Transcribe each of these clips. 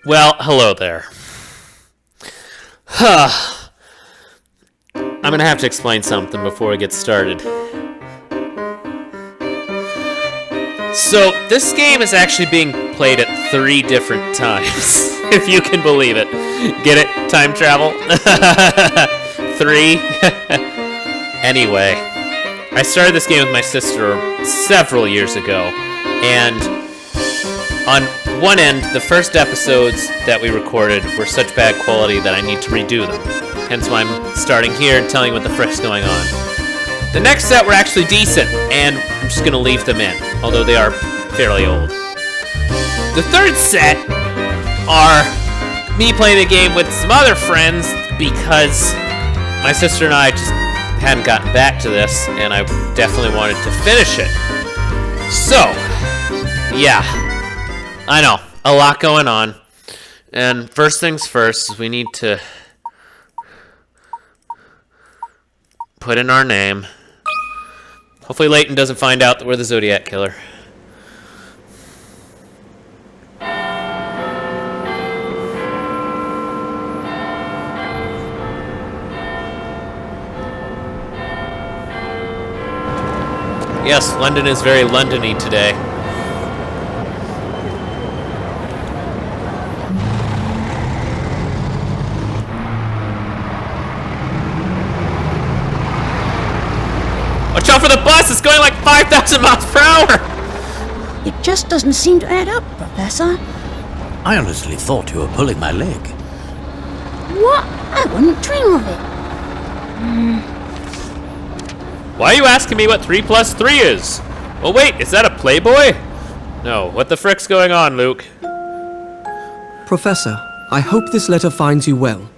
Well, hello there. I'm gonna have to explain something before we get started. So, this game is actually being played at 3 different times, if you can believe it. Get it? Time travel? 3? Anyway, I started this game with my sister several years ago, and on one end, the first episodes that we recorded were such bad quality that I need to redo them. Hence why I'm starting here and telling you what the frick's going on. The next set were actually decent, and I'm just going to leave them in, although they are fairly old. The third set are me playing the game with some other friends because my sister and I just hadn't gotten back to this, and I definitely wanted to finish it. So, yeah, I know, a lot going on. And first things first is we need to put in our name. Hopefully Layton doesn't find out that we're the Zodiac Killer. Yes, London is very London-y today. Watch out for the bus! It's going like 5,000 miles per hour! It just doesn't seem to add up, Professor. I honestly thought you were pulling my leg. What? I wouldn't dream of it. Why are you asking me what 3 plus 3 is? Oh wait, is that a Playboy? No, what the frick's going on, Luke? Professor, I hope this letter finds you well.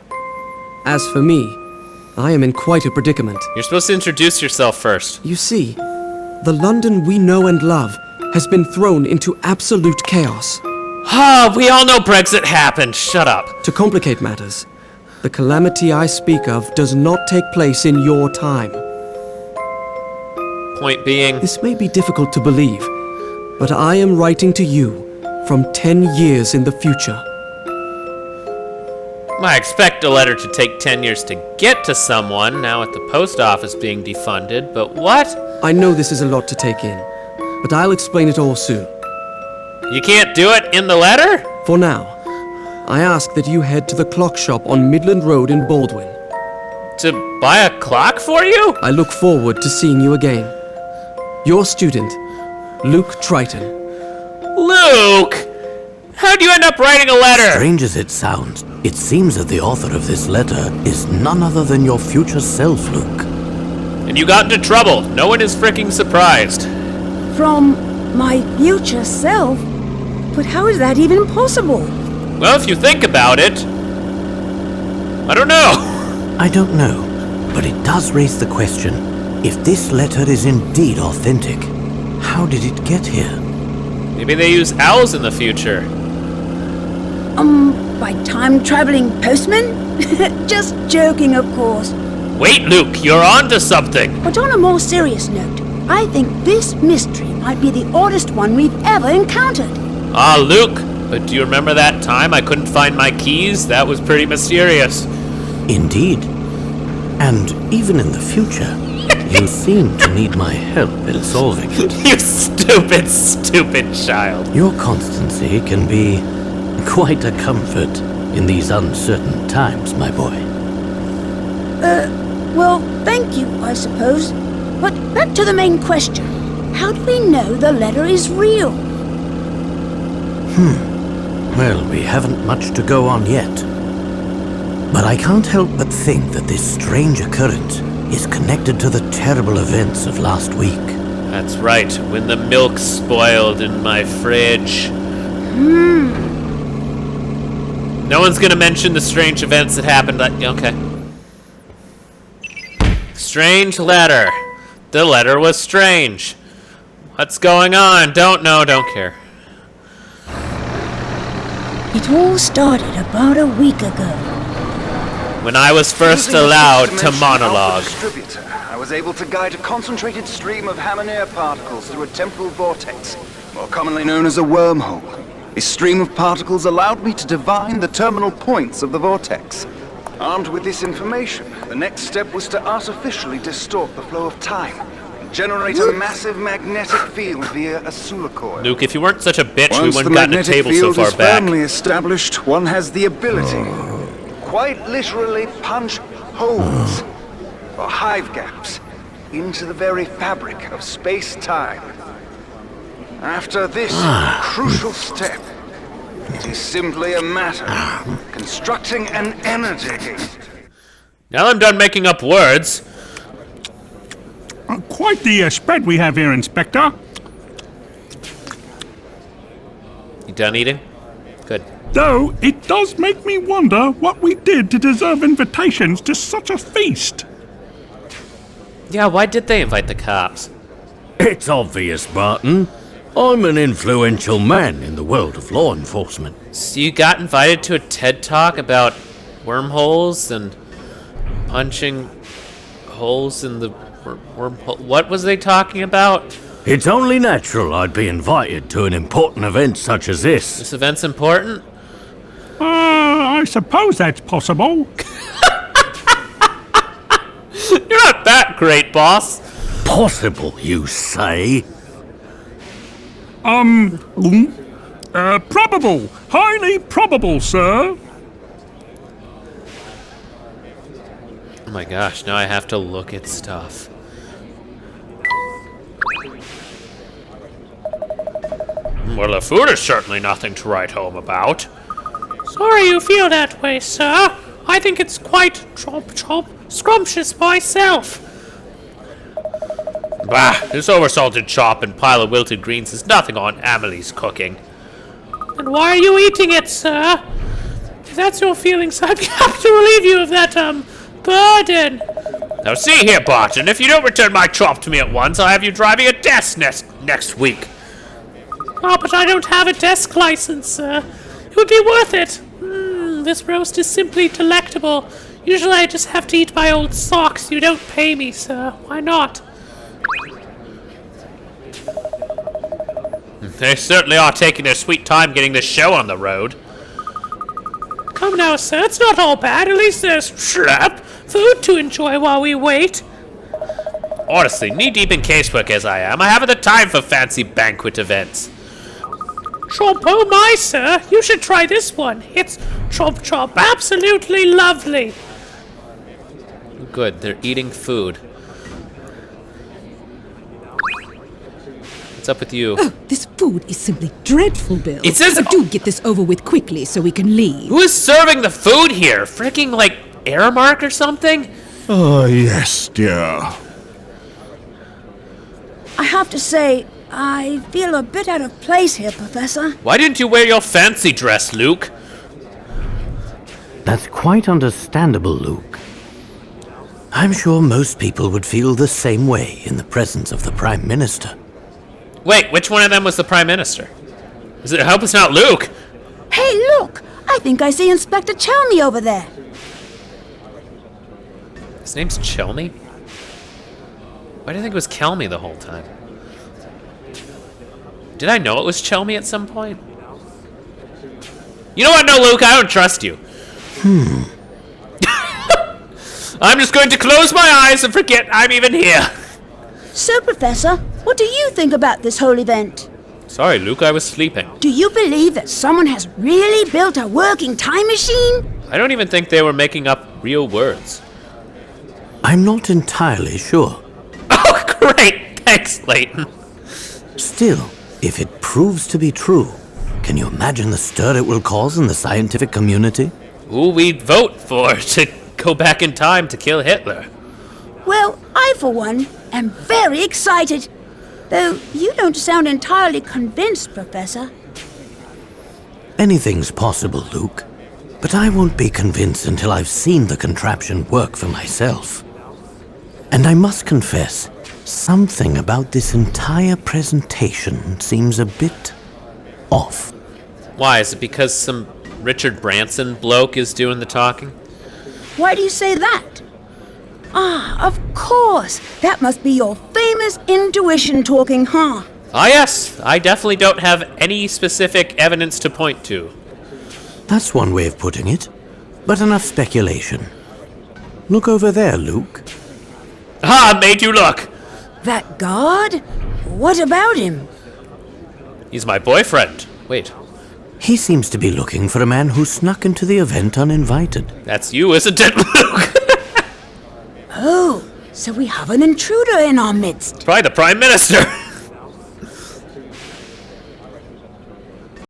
As for me, I am in quite a predicament. You're supposed to introduce yourself first. You see, the London we know and love has been thrown into absolute chaos. Ah, we all know Brexit happened. Shut up. To complicate matters, the calamity I speak of does not take place in your time. Point being... This may be difficult to believe, but I am writing to you from 10 years in the future. I expect a letter to take 10 years to get to someone, now with the post office being defunded, but what? I know this is a lot to take in, but I'll explain it all soon. You can't do it in the letter? For now, I ask that you head to the clock shop on Midland Road in Baldwin. To buy a clock for you? I look forward to seeing you again. Your student, Luke Triton. Luke! How'd you end up writing a letter? Strange as it sounds, it seems that the author of this letter is none other than your future self, Luke. And you got into trouble. No one is freaking surprised. From my future self? But how is that even possible? Well, if you think about it... I don't know. I don't know, but it does raise the question, if this letter is indeed authentic, how did it get here? Maybe they use owls in the future. By time-traveling postman? Just joking, of course. Wait, Luke, you're onto something. But on a more serious note, I think this mystery might be the oddest one we've ever encountered. Ah, Luke, but do you remember that time I couldn't find my keys? That was pretty mysterious. Indeed. And even in the future, you seem to need my help in solving it. You stupid, stupid child. Your constancy can be quite a comfort in these uncertain times, my boy. Well, thank you, I suppose. But back to the main question. How do we know the letter is real? Well, we haven't much to go on yet. But I can't help but think that this strange occurrence is connected to the terrible events of last week. That's right, when the milk spoiled in my fridge. No one's gonna mention the strange events that happened. Okay. Strange letter. The letter was strange. What's going on? Don't know, don't care. It all started about a week ago. When I was first allowed to monologue. I was able to guide a concentrated stream of Hammer particles through a temporal vortex, more commonly known as a wormhole. A stream of particles allowed me to divine the terminal points of the vortex. Armed with this information, the next step was to artificially distort the flow of time and generate a massive magnetic field via a Sula coil. Luke, if you weren't such a bitch, we Once wouldn't the gotten a magnetic table field so far is back. firmly established, one has the ability to quite literally punch holes or hive gaps into the very fabric of space-time. After this crucial step, it is simply a matter of constructing an energy gate. Now I'm done making up words. Quite the spread we have here, Inspector. You done eating? Good. Though it does make me wonder what we did to deserve invitations to such a feast. Yeah, why did they invite the cops? It's obvious, Barton. I'm an influential man in the world of law enforcement. So you got invited to a TED Talk about wormholes and punching holes in the wormhole. What was they talking about? It's only natural I'd be invited to an important event such as this. This event's important? I suppose that's possible. You're not that great, boss. Possible, you say? Probable. Highly probable, sir. Oh my gosh, now I have to look at stuff. Well, the food is certainly nothing to write home about. Sorry you feel that way, sir. I think it's quite scrumptious myself. Bah, this oversalted chop and pile of wilted greens is nothing on Amelie's cooking. And why are you eating it, sir? If that's your feelings, I'd be happy to relieve you of that, burden. Now see here, Barton, if you don't return my chop to me at once, I'll have you driving a desk next week. Oh, but I don't have a desk license, sir. It would be worth it. This roast is simply delectable. Usually I just have to eat my old socks. You don't pay me, sir. Why not? They certainly are taking their sweet time getting this show on the road. Come now, sir. It's not all bad. At least there's food to enjoy while we wait. Honestly, knee-deep in casework as I am, I haven't the time for fancy banquet events. Chomp, oh my, sir. You should try this one. It's chomp, absolutely lovely. Good, they're eating food. What's up with you? Oh, this food is simply dreadful, Bill. It says- Do get this over with quickly so we can leave. Who is serving the food here? Freaking, like, Airmark or something? Oh, yes, dear. I have to say, I feel a bit out of place here, Professor. Why didn't you wear your fancy dress, Luke? That's quite understandable, Luke. I'm sure most people would feel the same way in the presence of the Prime Minister. Wait, which one of them was the Prime Minister? Is it hope it's not Luke? Hey, look! I think I see Inspector Chelmy over there. His name's Chelmy? Why did I think it was Kelmy the whole time? Did I know it was Chelmy at some point? You know what? No, Luke, I don't trust you. I'm just going to close my eyes and forget I'm even here. So, Professor, what do you think about this whole event? Sorry, Luke, I was sleeping. Do you believe that someone has really built a working time machine? I don't even think they were making up real words. I'm not entirely sure. Oh, great! Thanks, Layton. Still, if it proves to be true, can you imagine the stir it will cause in the scientific community? Who we'd vote for to go back in time to kill Hitler. Well, I, for one, am very excited. Though you don't sound entirely convinced, Professor. Anything's possible, Luke. But I won't be convinced until I've seen the contraption work for myself. And I must confess, something about this entire presentation seems a bit off. Why? Is it because some Richard Branson bloke is doing the talking? Why do you say that? Ah, of course. That must be your famous intuition talking, huh? Ah, yes. I definitely don't have any specific evidence to point to. That's one way of putting it, but enough speculation. Look over there, Luke. Ah, made you look. That guard? What about him? He's my boyfriend. Wait, He seems to be looking for a man who snuck into the event uninvited. that's you, isn't it, Luke? Oh, so we have an intruder in our midst. Probably the Prime Minister.